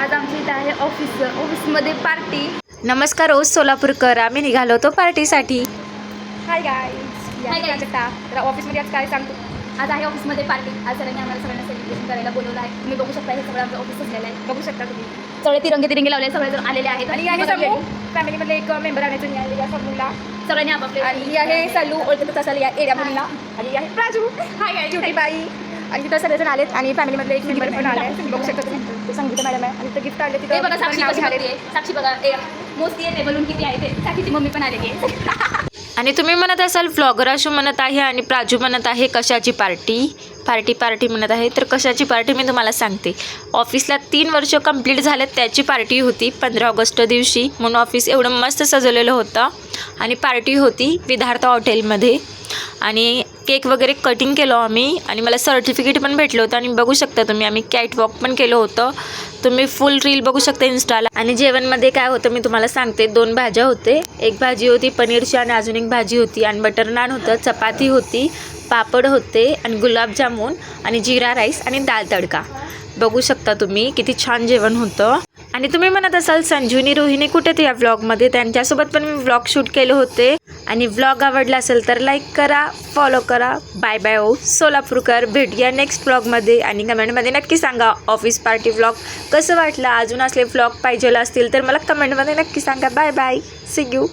आज आमची इथे आहे ऑफिसमध्ये पार्टी. नमस्कार रोज सोलापूरकर, आम्ही निघालो होतो पार्टीसाठी. Hi guys. Hi guys. तर ऑफिसमध्ये आज काय सांगतो. आज आहे ऑफिसमध्ये पार्टी. आज सगळ्यांना सेलिब्रेशन करायला बोलवलं आहे. तुम्ही बघू शकता हे सगळं आमचं ऑफिस असलेलं आहे. बघू शकता तुम्ही. सगळे तिरंगे लावले, सगळे जण आलेले आहेत. आणि आहे समूह फॅमिलीमधले एक मेंबर आणायचं आहे या समूहला. सगळ्यांनी आपापले आणि ही आहे सल्लू, ओळखतच असाल या एरिया मुलीला. आणि ही आहे प्राजू. Hi guys. ब्युटी बाई. आणि तिथं सगळेजण आलेत आणि फॅमिलीमधले एक मेंबर पण आले. बघू शकता तुम्ही. ते संगीता मॅडम आहे आणि तिथं गिफ्ट आले. ते तिथं बघा साक्षी नाव कशी झाले. बघते. साक्षी बघा मोस्टली आहे बलून किती आहे ते. साक्षीची मम्मी पण आलेली आहे. आणि तुम्ही म्हणत असाल व्लॉगर आशू म्हणत आहे आणि प्राजू म्हणत आहे कशाची पार्टी म्हणत आहे. तर कशाची पार्टी मी तुम्हाला सांगते. ऑफिसला 3 वर्ष कंप्लीट झालेत त्याची पार्टी होती 15 ऑगस्ट दिवशी. म्हणून ऑफिस एवढं मस्त सजवलेलं होतं आणि पार्टी होती विधार्थ हॉटेलमध्ये. आणि केक वगैरे कटिंग केलं आम्ही आणि मला सर्टिफिकेट पण भेटलं होतं. आणि बघू शकता तुम्ही आम्ही कॅट वॉक पण केलं होतं. तुम्ही फुल रील बघू शकता इंस्टाला. आणि जेवणमध्ये काय होतं मी तुम्हाला सांगते. 2 भाज्या होते. एक भाजी होती पनीरची आणि अजून एक भाजी होती आणि बटर नान होतं, चपाती होती, पापड होते आणि गुलाबजामुन आणि जिरा राईस आणि दाल तडका. बघू शकता तुम्ही किती छान जेवण होतं. आणि तुम्ही म्हणत असाल संजीवनी रोहिणी कुठे ते या व्लॉगमध्ये. त्यांच्यासोबत पण मी व्लॉग शूट केले होते. आणि व्लॉग आवडला असेल तर लाईक करा, फॉलो करा. बाय बाय ओ सोलापूरकर. भेटूया नेक्स्ट व्लॉगमध्ये. आणि कमेंटमध्ये नक्की सांगा ऑफिस पार्टी व्लॉग कसं वाटलं. अजून असले व्लॉग पाहिजे असतील तर मला कमेंटमध्ये नक्की सांगा. Bye bye. See you.